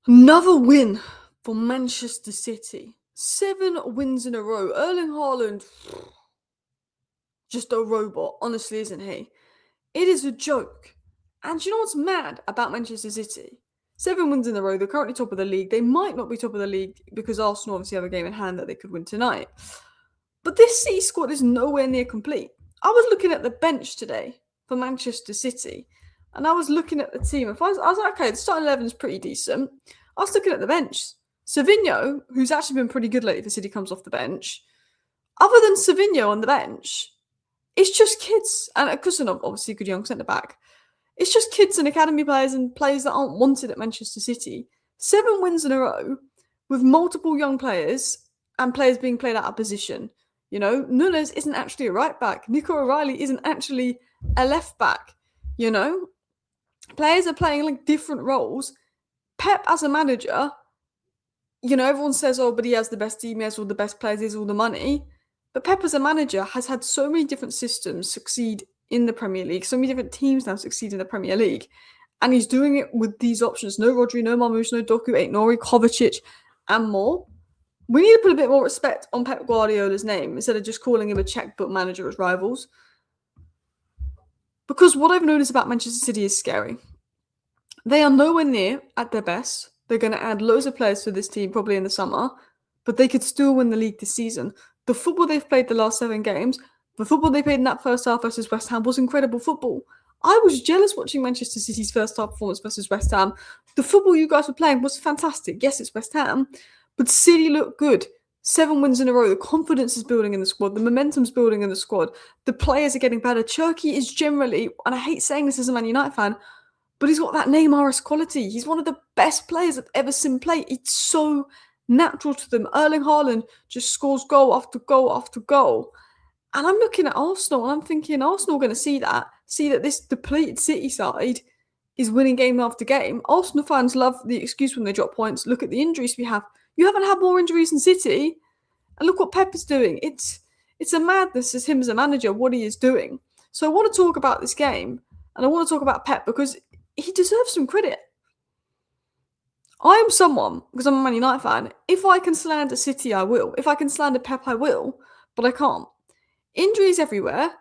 Another win for Manchester City. 7 wins in a row. Erling Haaland, just a robot, honestly, isn't he? It is a joke. And you know what's mad about Manchester City? 7 wins in a row. They're currently top of the league. They might not be top of the league because Arsenal obviously have a game in hand that they could win tonight. But this City squad is nowhere near complete. I was looking at the bench today for Manchester City, and I was looking at the team. I was like, okay, the starting 11 is pretty decent. I was looking at the bench. Savinho, who's actually been pretty good lately for City, comes off the bench. Other than Savinho on the bench, it's just kids. And Kusanov, obviously a good young centre-back. It's just kids and academy players and players that aren't wanted at Manchester City. 7 wins in a row with multiple young players and players being played out of position. You know, Nunes isn't actually a right back. Nico O'Reilly isn't actually a left back. You know, players are playing like different roles. Pep as a manager, you know, everyone says, oh, but he has the best team, he has all the best players, he has all the money. But Pep as a manager has had so many different systems succeed in the Premier League, so many different teams now succeed in the Premier League. And he's doing it with these options. No Rodri, no Marmoush, no Doku, Ain't Nori, Kovacic, and more. We need to put a bit more respect on Pep Guardiola's name instead of just calling him a checkbook manager as rivals. Because what I've noticed about Manchester City is scary. They are nowhere near at their best. They're going to add loads of players to this team probably in the summer, but they could still win the league this season. The football they've played the last 7 games, the football they played in that first half versus West Ham was incredible football. I was jealous watching Manchester City's first half performance versus West Ham. The football you guys were playing was fantastic. Yes, it's West Ham, but City looked good. 7 wins in a row. The confidence is building in the squad. The momentum's building in the squad. The players are getting better. Cherki is generally, and I hate saying this as a Man United fan, but he's got that Neymar-esque quality. He's one of the best players I've ever seen play. It's so natural to them. Erling Haaland just scores goal after goal after goal. And I'm looking at Arsenal and I'm thinking, Arsenal are going to see that this depleted City side is winning game after game. Arsenal fans love the excuse when they drop points. Look at the injuries we have. You haven't had more injuries than City. And look what Pep is doing. It's a madness as him as a manager, what he is doing. So I want to talk about this game and I want to talk about Pep because he deserves some credit. I am someone, because I'm a Man United fan, if I can slander City, I will. If I can slander Pep, I will. But I can't. Injuries everywhere,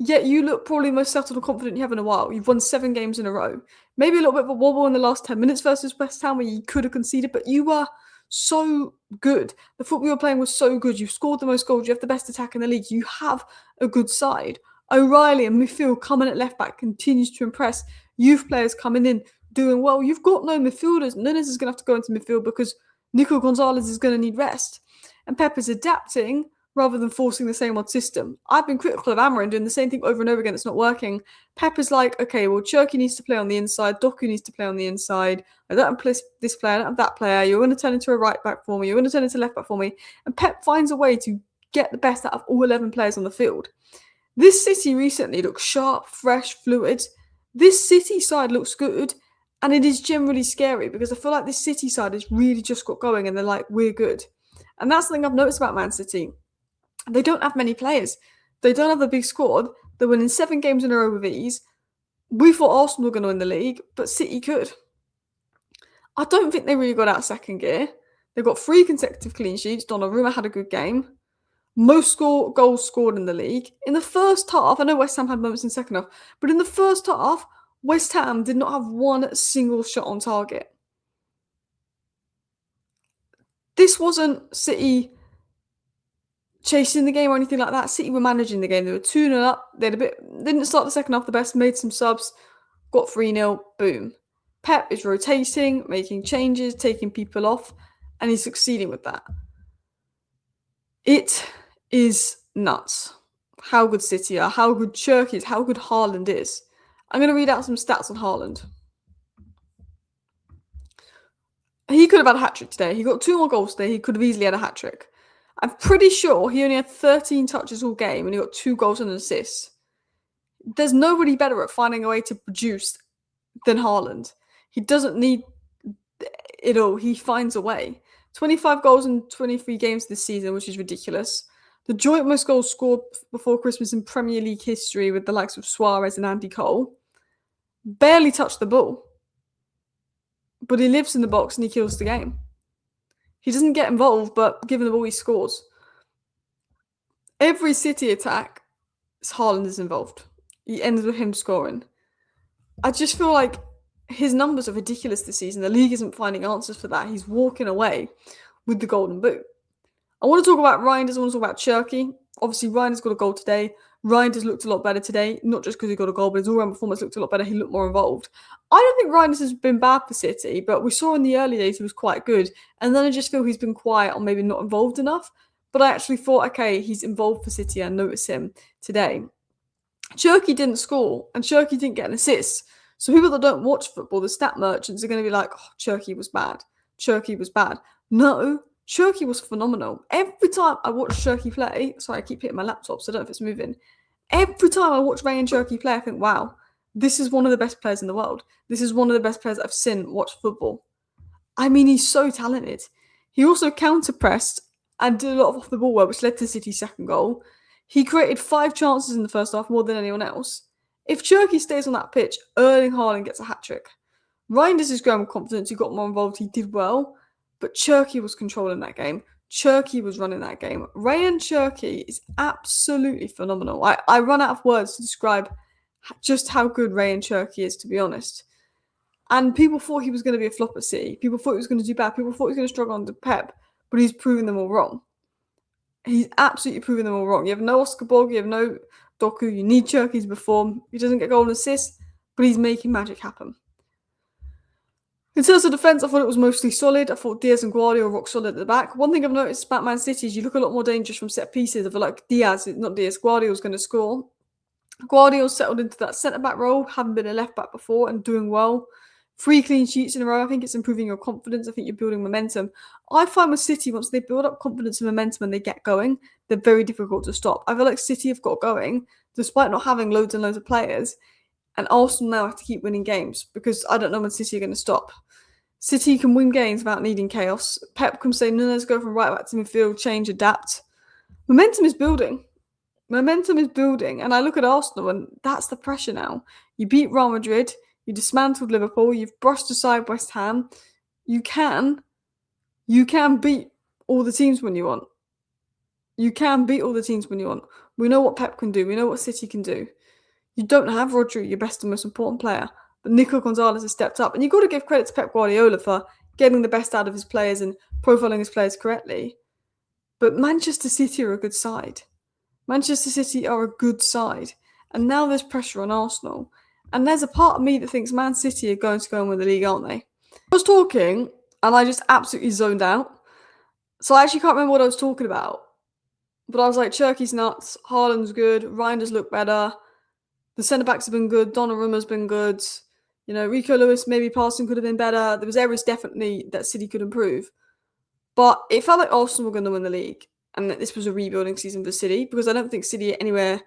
yet you look probably the most settled and confident you have in a while. You've won 7 games in a row. Maybe a little bit of a wobble in the last 10 minutes versus West Ham where you could have conceded, but you were so good. The football you were playing was so good. You've scored the most goals. You have the best attack in the league. You have a good side. O'Reilly and midfield coming at left back continues to impress. Youth players coming in doing well. You've got no midfielders. Nunes is going to have to go into midfield because Nico Gonzalez is going to need rest. And Pep is adapting rather than forcing the same old system. I've been critical of Amarin doing the same thing over and over again. It's not working. Pep is like, okay, well, Cherki needs to play on the inside. Doku needs to play on the inside. I don't have this player. I don't have that player. You're going to turn into a right back for me. You're going to turn into left back for me. And Pep finds a way to get the best out of all 11 players on the field. This City recently looks sharp, fresh, fluid. This City side looks good, and it is generally scary because I feel like this City side has really just got going and they're like, we're good. And that's the thing I've noticed about Man City. They don't have many players. They don't have a big squad. They're winning 7 games in a row with ease. We thought Arsenal were going to win the league, but City could. I don't think they really got out of second gear. They've got 3 consecutive clean sheets. Donnarumma had a good game. Most goals scored in the league. In the first half, I know West Ham had moments in the second half, but in the first half, West Ham did not have one single shot on target. This wasn't City chasing the game or anything like that. City were managing the game. They were 2-0 up. They didn't start the second half the best, made some subs, got 3-0, boom. Pep is rotating, making changes, taking people off, and he's succeeding with that. It is nuts how good City are, how good Cherki is, how good Haaland is. I'm going to read out some stats on Haaland. He could have had a hat-trick today. He got 2 more goals today. He could have easily had a hat-trick. I'm pretty sure he only had 13 touches all game and he got 2 goals and an assist. There's nobody better at finding a way to produce than Haaland. He doesn't need it all. He finds a way. 25 goals in 23 games this season, which is ridiculous. The joint most goals scored before Christmas in Premier League history with the likes of Suarez and Andy Cole. Barely touched the ball. but he lives in the box and he kills the game. He doesn't get involved, but given the ball, he scores. Every City attack, Haaland is involved. He ends with him scoring. I just feel like his numbers are ridiculous this season. The league isn't finding answers for that. He's walking away with the golden boot. I want to talk about Reinders. I want to talk about Cherki. Obviously, Reinders got a goal today. Reinders looked a lot better today, not just because he got a goal, but his all-round performance looked a lot better. He looked more involved. I don't think Reinders has been bad for City, but we saw in the early days he was quite good. And then I just feel he's been quiet or maybe not involved enough. But I actually thought, okay, he's involved for City. I noticed him today. Cherki didn't score, and Cherki didn't get an assist. So people that don't watch football, the stat merchants, are going to be like, oh, Cherki was bad. Cherki was bad. No, Cherki was phenomenal. Every time I watch Cherki play, sorry, I keep hitting my laptop, so I don't know if it's moving. Every time I watch Rayane Cherki play, I think, wow, this is one of the best players in the world. This is one of the best players I've seen watch football. I mean, he's so talented. He also counter-pressed and did a lot of off-the-ball work, which led to City's second goal. He created 5 chances in the first half, more than anyone else. If Cherki stays on that pitch, Erling Haaland gets a hat-trick. Reinders is growing with confidence. He got more involved. He did well. But Cherki was controlling that game. Cherki was running that game. Rayane Cherki is absolutely phenomenal. I run out of words to describe just how good Rayane Cherki is, to be honest. And people thought he was going to be a flop at City. People thought he was going to do bad. People thought he was going to struggle under Pep. But he's proven them all wrong. He's absolutely proven them all wrong. You have no Oscar Borg, you have no Doku. You need Cherki to perform. He doesn't get goal and assists, but he's making magic happen. In terms of defence, I thought it was mostly solid. I thought Diaz and Guardiola rock solid at the back. One thing I've noticed about Man City is you look a lot more dangerous from set pieces. I feel like Guardiola's going to score. Guardiola's settled into that centre-back role, having been a left-back before and doing well. 3 clean sheets in a row. I think it's improving your confidence. I think you're building momentum. I find with City, once they build up confidence and momentum and they get going, they're very difficult to stop. I feel like City have got going, despite not having loads and loads of players. And Arsenal now have to keep winning games because I don't know when City are going to stop. City can win games without needing chaos. Pep can say, no, let's go from right back to midfield, change, adapt. Momentum is building. Momentum is building. And I look at Arsenal and that's the pressure now. You beat Real Madrid. You dismantled Liverpool. You've brushed aside West Ham. You can beat all the teams when you want. You can beat all the teams when you want. We know what Pep can do. We know what City can do. You don't have Rodri, your best and most important player. But Nico Gonzalez has stepped up. And you've got to give credit to Pep Guardiola for getting the best out of his players and profiling his players correctly. But Manchester City are a good side. Manchester City are a good side. And now there's pressure on Arsenal. And there's a part of me that thinks Man City are going to go and win the league, aren't they? I was talking and I just absolutely zoned out. So I actually can't remember what I was talking about. But I was like, Cherki's nuts. Haaland's good. Reinders look better. The centre-backs have been good. Donnarumma's been good. You know, Rico Lewis, maybe passing could have been better. There was areas definitely that City could improve. But it felt like Arsenal were going to win the league. And that this was a rebuilding season for City. Because I don't think City are anywhere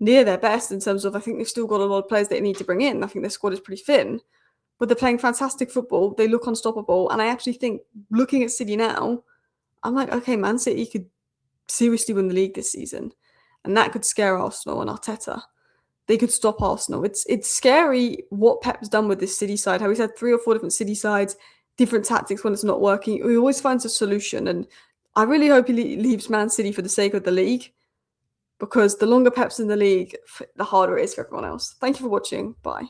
near their best in terms of, I think they've still got a lot of players they need to bring in. I think their squad is pretty thin. But they're playing fantastic football. They look unstoppable. And I actually think, looking at City now, I'm like, okay, Man City could seriously win the league this season. And that could scare Arsenal and Arteta. They could stop Arsenal. It's scary what Pep's done with this City side, how he's had 3 or 4 different City sides, different tactics when it's not working. He always finds a solution. And I really hope he leaves Man City for the sake of the league. Because the longer Pep's in the league, the harder it is for everyone else. Thank you for watching. Bye.